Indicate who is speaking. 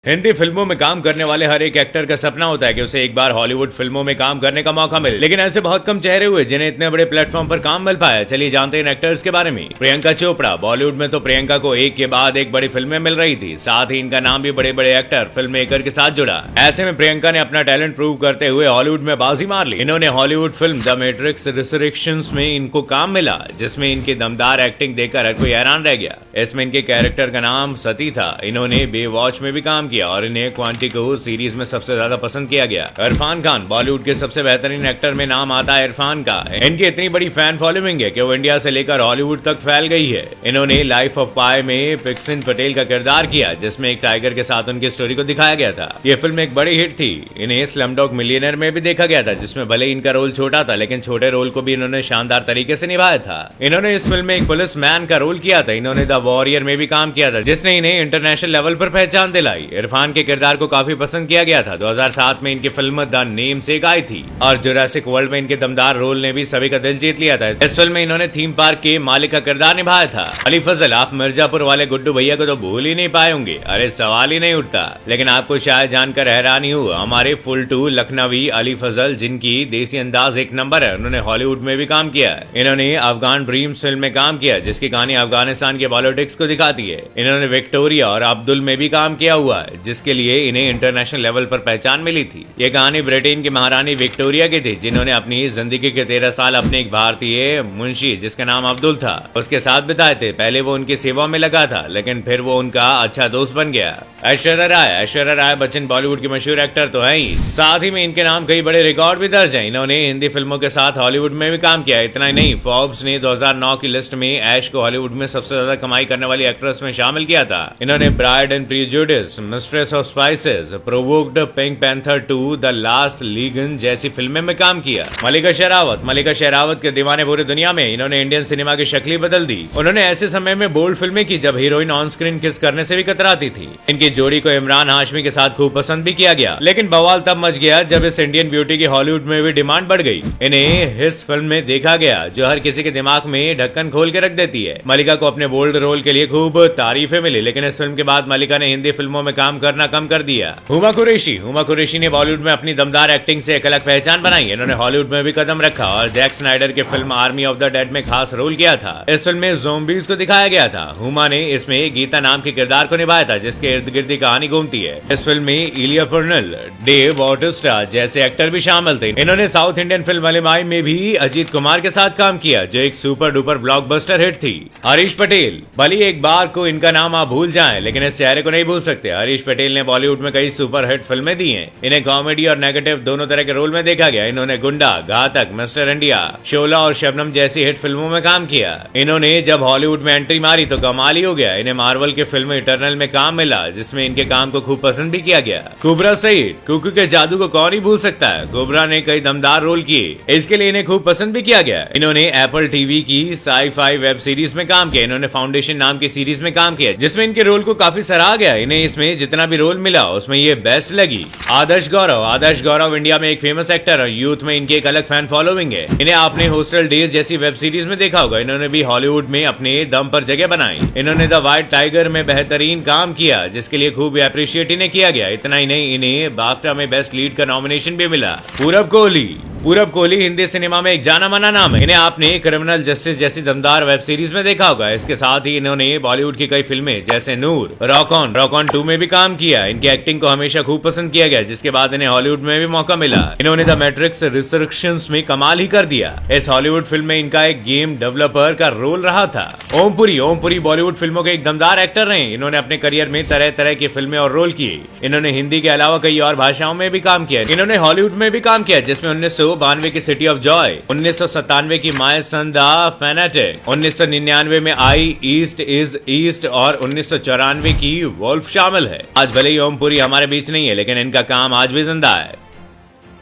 Speaker 1: हिंदी फिल्मों में काम करने वाले हर एक एक्टर का सपना होता है कि उसे एक बार हॉलीवुड फिल्मों में काम करने का मौका मिले, लेकिन ऐसे बहुत कम चेहरे हुए जिन्हें इतने बड़े प्लेटफॉर्म पर काम मिल पाया। चलिए जानते हैं इन एक्टर्स के बारे में। प्रियंका चोपड़ा। बॉलीवुड में तो प्रियंका को एक के बाद एक बड़ी फिल्में मिल रही थी, साथ ही इनका नाम भी बड़े बड़े एक्टर फिल्म मेकर के साथ जुड़ा। ऐसे में प्रियंका ने अपना टैलेंट प्रूव करते हुए हॉलीवुड में बाजी मार ली। इन्होंने हॉलीवुड फिल्म द मैट्रिक्स रिसरेक्शंस में इनको काम मिला, जिसमें इनकी दमदार एक्टिंग देखकर हर कोई हैरान रह गया। इसमें इनके कैरेक्टर का नाम सती था। इन्होंने बे वॉच में भी काम किया और इन्हें को सीरीज में सबसे ज्यादा पसंद किया गया। इरफान खान। बॉलीवुड के सबसे बेहतरीन एक्टर में नाम आता है इरफान का। इनकी इतनी बड़ी फैन फॉलोइंग है कि वो इंडिया से लेकर हॉलीवुड तक फैल गई है। इन्होंने लाइफ ऑफ पाई में पिक्सिन पटेल का किरदार किया, जिसमें एक टाइगर के साथ उनकी स्टोरी को दिखाया गया था। ये फिल्म एक बड़ी हिट थी। इन्हें स्लमडॉग मिलियनेयर में भी देखा गया था, जिसमें भले इनका रोल छोटा था, लेकिन छोटे रोल को भी इन्होंने शानदार तरीके से निभाया था। इन्होंने इस फिल्म में एक पुलिस मैन का रोल किया था। इन्होंने द वॉरियर में भी काम किया था, जिसने इन्हें इंटरनेशनल लेवल पर पहचान दिलाई। इरफान के किरदार को काफी पसंद किया गया था। 2007 में इनकी फिल्म द नेम से आई थी और जुरासिक वर्ल्ड में इनके दमदार रोल ने भी सभी का दिल जीत लिया था। इस फिल्म में इन्होंने थीम पार्क के मालिक का किरदार निभाया था। अली फजल। आप मिर्जापुर वाले गुड्डू भैया को तो भूल ही नहीं पाए होंगे, अरे सवाल ही नहीं उठता। लेकिन आपको शायद जानकर हैरानी हो, हमारे फुल टू लखनवी अली फजल, जिनकी देसी अंदाज एक नंबर है, उन्होंने हॉलीवुड में भी काम किया है। इन्होंने अफगान ड्रीम्स फिल्म में काम किया, जिसकी कहानी अफगानिस्तान के पॉलिटिक्स को दिखाती है। इन्होंने विक्टोरिया और अब्दुल में भी काम किया हुआ है, जिसके लिए इन्हें इंटरनेशनल लेवल पर पहचान मिली थी। ये कहानी ब्रिटेन की महारानी विक्टोरिया की थी, जिन्होंने अपनी जिंदगी के 13 साल अपने एक भारतीय मुंशी, जिसका नाम अब्दुल था, उसके साथ बिताए थे। पहले वो उनकी सेवा में लगा था, लेकिन फिर वो उनका अच्छा दोस्त बन गया। ऐश्वर्या राय। ऐश्वर्या राय बच्चन बॉलीवुड की मशहूर एक्टर तो है ही, साथ ही में इनके नाम कई बड़े रिकॉर्ड भी दर्ज है। इन्होंने हिंदी फिल्मों के साथ हॉलीवुड में भी काम किया। इतना ही नहीं, फोर्ब्स ने 2009 की लिस्ट में ऐश को हॉलीवुड में सबसे ज्यादा कमाई करने वाली एक्ट्रेस में शामिल किया था। इन्होंने bride and prejudice, mistress of spices, provoked, pink panther 2, the last ligand जैसी फिल्में में काम किया। मल्लिका शेरावत। मल्लिका शेरावत के दीवाने पूरी दुनिया में। इन्होंने इंडियन सिनेमा की शक्ल ही बदल दी। उन्होंने ऐसे समय में बोल्ड फिल्में की जब हीरोइन ऑन स्क्रीन किस करने से भी कतराती थी। इनकी जोड़ी को इमरान हाशमी के साथ खूब पसंद भी किया गया, लेकिन बवाल तब मच गया जब इस इंडियन ब्यूटी की हॉलीवुड में भी डिमांड बढ़ गई। इन्हें इस फिल्म में देखा गया, जो हर किसी के दिमाग में ढक्कन खोल के रख देती है। मल्लिका को अपने बोल्ड रोल के लिए खूब तारीफें मिली, लेकिन इस फिल्म के बाद मल्लिका ने हिंदी फिल्मों में काम करना कम कर दिया। हुमा कुरैशी। हुमा कुरैशी ने बॉलीवुड में अपनी दमदार एक्टिंग से एक अलग पहचान बनाई। इन्होंने हॉलीवुड में भी कदम रखा और जैक स्नाइडर की film army of the dead में खास रोल किया था। इस फिल्म में ज़ोंबीज को दिखाया गया था। हुमा ने इसमें गीता नाम के किरदार को निभाया था, जिसके इर्द गिर्द की कहानी घूमती है। इस फिल्म में इलिया पर्नल, डेव बाटिस्टा जैसे एक्टर भी शामिल थे। इन्होंने साउथ इंडियन फिल्म मलयालम में भी अजीत कुमार के साथ काम किया, जो एक सुपर डुपर ब्लॉकबस्टर हिट थी। हरीश पटेल। भले एक बार को इनका नाम आप भूल जाएं, लेकिन इस चेहरे को नहीं भूल सकते। हरीश पटेल ने बॉलीवुड में कई सुपर हिट फिल्में दी हैं। इन्हें कॉमेडी और नेगेटिव दोनों तरह के रोल में देखा गया। इन्होंने गुंडा, घातक, मिस्टर इंडिया, शोला और शबनम जैसी हिट फिल्मों में काम किया। इन्होंने जब हॉलीवुड में एंट्री मारी तो कमाल ही हो गया। इन्हें मार्वल की फिल्म इटर्नल में काम मिला, जिसमें इनके काम को खूब पसंद भी किया गया। कुबरा सईद। कुकू के जादू को कौन ही भूल सकता है। कुबरा ने कई दमदार रोल किए, इसके लिए इन्हें खूब पसंद भी किया गया। इन्होंने एप्पल टीवी की साई-फाई वेब सीरीज में काम किया। इन्होंने फाउंडेशन नाम की सीरीज में काम किया, जिसमें इनके रोल को काफी सराहा गया। इन्हें इसमें जितना भी रोल मिला, उसमें ये बेस्ट लगी। आदर्श गौरव। आदर्श गौरव इंडिया में एक फेमस एक्टर और यूथ में इनकी एक अलग फैन फॉलोइंग है। इन्हें आपने हॉस्टल डेज जैसी वेब सीरीज में देखा होगा। इन्होंने भी हॉलीवुड में अपने दम पर जगह बनाई। इन्होंने द व्हाइट टाइगर में बेहतरीन काम किया, जिसके लिए खूब अप्रिशिएट इन्हें किया गया। इतना ही नहीं, इन्हें बाफ्टा में बेस्ट लीड का नॉमिनेशन भी मिला। पूरब कोहली। पूरब कोहली हिंदी सिनेमा में एक जाना माना नाम है। इन्हें आपने क्रिमिनल जस्टिस जैसी दमदार वेब सीरीज में देखा होगा। इसके साथ ही इन्होंने बॉलीवुड की कई फिल्में जैसे नूर, रॉक ऑन 2 में भी काम किया। इनकी एक्टिंग को हमेशा खूब पसंद किया गया, जिसके बाद इन्हें हॉलीवुड में भी मौका मिला। इन्होंने द मैट्रिक्स रिसरेक्शंस में कमाल ही कर दिया। इस हॉलीवुड फिल्म में इनका एक गेम डेवलपर का रोल रहा था। ओमपुरी। ओमपुरी बॉलीवुड फिल्मों के एक दमदार एक्टर रहे। इन्होंने अपने करियर में तरह तरह की फिल्में और रोल किए। इन्होंने हिंदी के अलावा कई और भाषाओं में भी काम किया। इन्होंने हॉलीवुड में भी काम किया, जिसमें 1992 की सिटी ऑफ जॉय, 1997 की माय सन द फैनेटिक, 1999 में आई ईस्ट इज ईस्ट और 1994 की वोल्फ शामिल है। आज भले ही ओमपुरी हमारे बीच नहीं है, लेकिन इनका काम आज भी जिंदा है।